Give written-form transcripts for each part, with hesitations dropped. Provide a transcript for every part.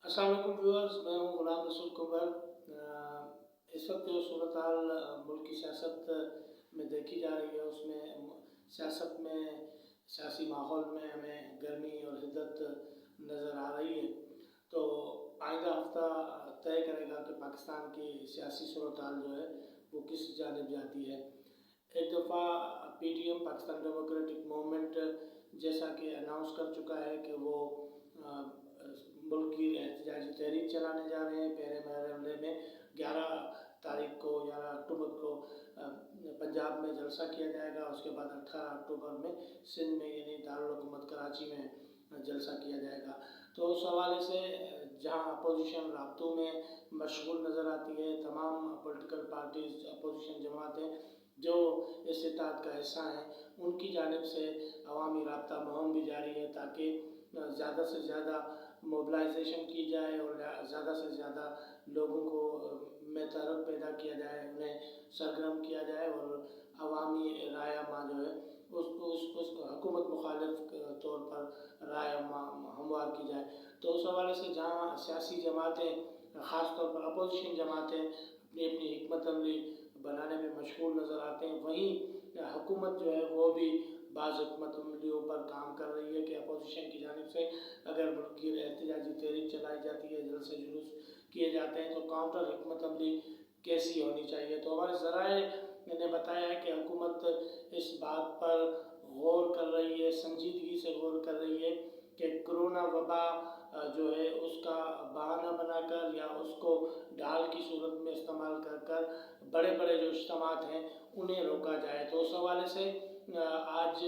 अस्सलाम वालेकुम व्यूअर्स, मैं हूँ गुलाम रसूल कुबर। इस वक्त जो सूरत हाल मुल्क की सियासत में देखी जा रही है, उसमें सियासत में सियासी माहौल में हमें गर्मी और हिद्दत नज़र आ रही है। तो आइंदा हफ्ता तय करेगा कि पाकिस्तान की सियासी सूरत हाल जो है वो किस जानिब जाती है। एक दफ़ा PTM पाकिस्तान डेमोक्रेटिक मूवमेंट जैसा कि अनाउंस कर चुका है कि वो मुल्क की एहतजाजी तहरीक चलाने जा रहे हैं। पहले मरहले में 11 अक्टूबर को पंजाब में जलसा किया जाएगा। उसके बाद 18 अक्टूबर में सिंध में यानी दारुल हुकूमत कराची में जलसा किया जाएगा। तो उस हवाले से जहाँ अपोजिशन राब्तों में मशगूल नज़र आती है, तमाम पॉलिटिकल पार्टीज़ अपोजिशन जमातें जो इस इत्तेहाद का हिस्सा हैं, उनकी जानिब से अवामी राब्ता मुहिम भी जारी है ताकि ज़्यादा से ज़्यादा मोबिलाइजेशन की जाए और ज़्यादा से ज़्यादा लोगों को में तरग़ पैदा किया जाए, उन्हें सरगर्म किया जाए और अवामी राय अम्मा जो है उस हुकूमत मुखालिफ तौर पर राय अम्मा हमवार की जाए। तो उस हवाले से जहाँ सियासी जमातें, ख़ास तौर पर अपोजिशन जमातें अपनी अपनी हिकमत अमली बनाने में मशगूल नज़र आते हैं, वहीं हुकूमत जो है वो भी बाज़ हिकमत अमलियों पर काम कर रही है कि अपोजिशन की जानिब से अगर मुल्क की एहतजाजी तहरीक चलाई जाती है, जलसे जुलूस किए जाते हैं, तो काउंटर हिकमत अमली कैसी होनी चाहिए। तो हमारे ज़राए ने बताया है कि हुकूमत इस बात पर गौर कर रही है, संजीदगी से गौर कर रही है कि कोरोना वबा जो है उसका बहाना बनाकर या उसको ढाल की सूरत में इस्तेमाल कर कर बड़े बड़े जो इज्तिमात हैं उन्हें रोका जाए। तो उस हवाले से आज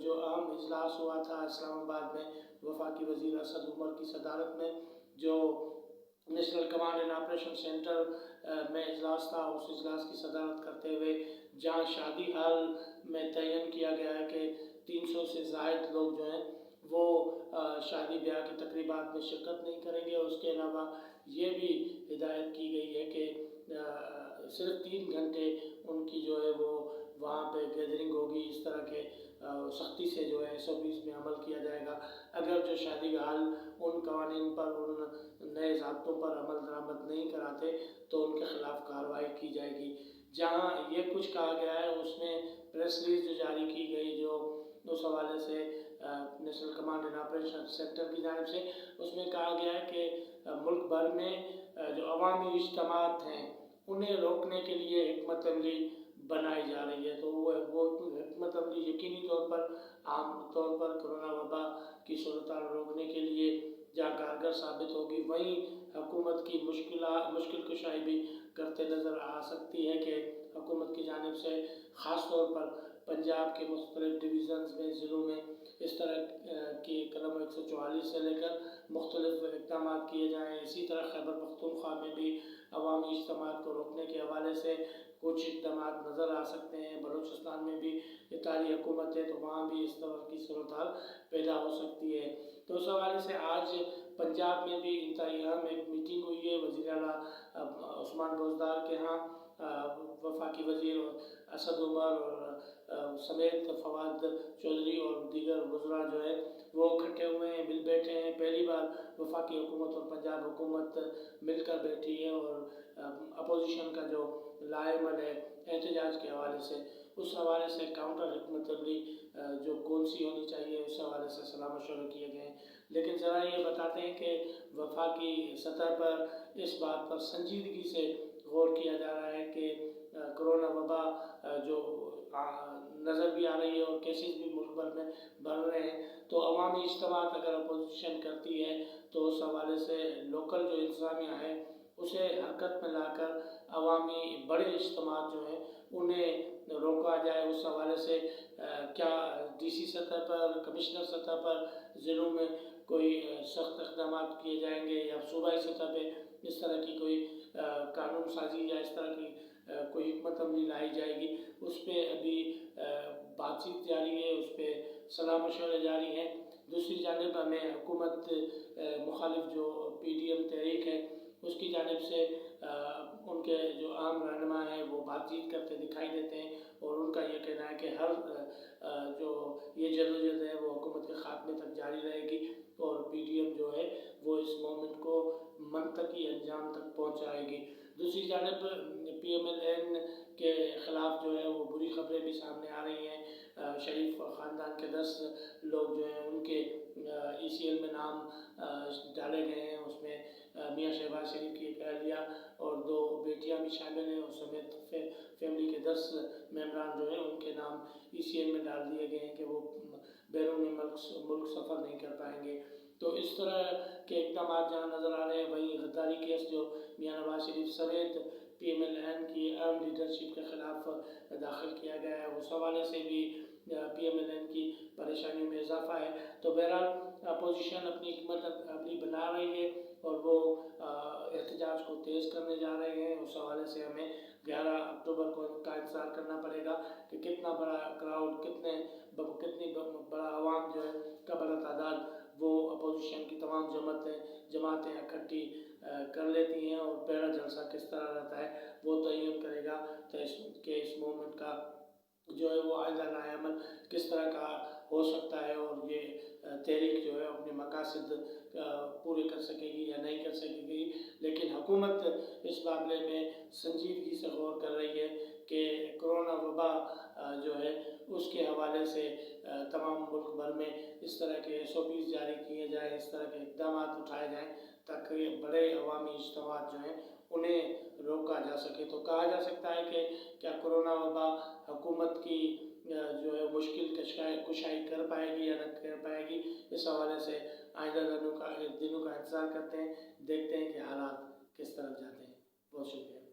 जो अहम इजलास हुआ था इस्लामाबाद में, वफाकी वज़ीर असद उमर की सदारत में, जो national command and operation centre में इजलास था, उस इजलास की सदारत करते हुए जहाँ शादी हाल में तयन किया गया है कि 300 से ज़ायद लोग जो हैं वो शादी ब्याह की तकरीबात में शिरकत नहीं करेंगे। उसके अलावा ये भी हिदायत की गई है कि सिर्फ 3 घंटे उनकी जो है वो वहाँ पे गैदरिंग होगी। इस तरह के सख्ती से जो है SOPs में अमल किया जाएगा। अगर जो शादी का हाल उन कवानीन पर, उन नए ज़ाब्तों पर अमल दरामद नहीं कराते तो उनके ख़िलाफ़ कार्रवाई की जाएगी। जहाँ ये कुछ कहा गया है उसमें प्रेस रिलीज़ जो जारी की गई, जो उस हवाले से national command and operation centre की जानिब से, उसमें कहा गया है कि मुल्क भर में जो अवामी इज्तिमात हैं उन्हें रोकने के लिए हिकमत अमली बनाई जा रही है। तो वो हिकमत अमली यकीनी तौर पर आम तौर पर कोरोना वबा की सूरत रोकने के लिए जहाँ कारगर साबित होगी, वहीं हुकूमत की मुश्किल कुशाई भी करते नज़र आ सकती है कि हुकूमत की जानिब से ख़ास तौर पर पंजाब के मुख्तलिफ डिवीज़न्स में, ज़िलों में इस तरह की कलम 144 से लेकर मुख्तलिफ इक़दाम किए जाएँ। इसी तरह खैबर पख्तूनख्वा में भी अवामी इज्तिमात को रोकने के हवाले से कुछ इक़दाम नज़र आ सकते हैं। बलूचिस्तान में भी इतारी हुकूमत है, तो वहाँ भी इस तरह की सूरत हाल पैदा हो सकती है। तो उस हवाले से आज पंजाब में भी इंतहाई अहम एक मीटिंग हुई है वज़ीर आला उस्मान बोजदार के यहाँ। वफाकी वज़ीर असद उमर और समेत फवाद चौधरी और दीगर वज़रा जो है वो इकट्ठे हुए हैं, मिल बैठे हैं। पहली बार वफाकी हुकूमत और पंजाब हुकूमत मिलकर बैठी है और अपोजिशन का जो लाएमल है एहतजाज के हवाले से, उस हवाले से काउंटर हिकमत अमली जो कौन सी होनी चाहिए उस हवाले से सलाह मशवरे किए गए हैं। लेकिन ज़रा ये बताते हैं कि वफाकी सतह पर इस बात पर संजीदगी से गौर किया जा रहा है कि कोरोना वबा जो नज़र भी आ रही है और केसेस भी मुल्क भर में बढ़ रहे हैं, तो अवामी इज्तिमात अगर अपोजिशन करती है तो उस हवाले से लोकल जो इंतज़ामिया है उसे हरकत में लाकर अवामी बड़े इज्तिमात जो हैं उन्हें रोका जाए। उस हवाले से क्या DC सतह पर, कमिश्नर सतह पर ज़िलों में कोई सख्त इक़दाम किए जाएंगे या सूबाई सतह पर इस तरह की कोई कानून साजी या इस तरह की कोई हिकमत अमली लाई जाएगी, उस पर अभी बातचीत जारी है, उस पर सलाह मशवरे जारी हैं। दूसरी जानिब हमें हुकूमत मुखालिफ जो PDM तहरीक है उसकी जानिब से उनके जो आम रहनुमा हैं वो बातचीत करते दिखाई देते हैं और उनका ये कहना है कि हर जो ये जदोजहद है वो हुकूमत के ख़ात्मे तक जारी रहेगी और PDM जो है वो इस मूवमेंट को انجام تک پہنچائے گی۔ دوسری جانب PMLN کے خلاف جو ہے وہ بری خبریں بھی سامنے آ رہی ہیں۔ شریف خاندان کے 10 لوگ جو ہیں ان کے ECL میں نام ڈالے گئے ہیں، اس میں میاں شہباز شریف کی ایک اہلیہ اور 2 بیٹیاں بھی شامل ہیں، اور سمیت فیملی کے 10 ممبران جو ہیں ان کے نام ECL میں ڈال دیے گئے ہیں کہ وہ بیرون ملک سفر نہیں کر پائیں گے۔ تو اس طرح کے اقدامات جہاں نظر آ رہے ہیں، وہیں غداری کیس جو میاں نواز شریف سمیت PMLN کی اہم لیڈرشپ کے خلاف داخل کیا گیا ہے، اس حوالے سے بھی PMLN کی پریشانیوں میں اضافہ ہے۔ تو بہرحال اپوزیشن اپنی حکمت عملی بنا رہی ہے اور وہ احتجاج کو تیز کرنے جا رہے ہیں۔ اس حوالے سے ہمیں 11 اکتوبر کو کا انتظار کرنا پڑے گا کہ کتنا بڑا کراؤڈ، کتنی بڑا عوام جو ہے کا بڑا تعداد وہ اپوزیشن کی تمام جماعتیں اکٹھی کر لیتی ہیں، اور پہلا جلسہ کس طرح رہتا ہے وہ تعین کرے گا کہ اس موومنٹ کا جو ہے وہ آئندہ نئے عمل کس طرح کا ہو سکتا ہے، اور یہ تحریک جو ہے اپنے مقاصد پورے کر سکے گی یا نہیں کر سکے گی۔ لیکن حکومت اس معاملے میں سنجیدگی سے غور کر رہی ہے کہ کرونا وبا جو ہے اس کے حوالے سے تمام ملک بھر میں اس طرح کے SOPs جاری کیے جائیں، اس طرح کے اقدامات اٹھائے جائیں تاکہ بڑے عوامی اجتماعات جو ہیں انہیں روکا جا سکے۔ تو کہا جا سکتا ہے کہ کیا کرونا وبا حکومت کی جو ہے مشکل کشائی کر پائے گی یا نہ کر پائے گی، اس حوالے سے آئندہ دنوں کا انتظار کرتے ہیں، دیکھتے ہیں کہ حالات کس طرح جاتے ہیں۔ بہت شکریہ۔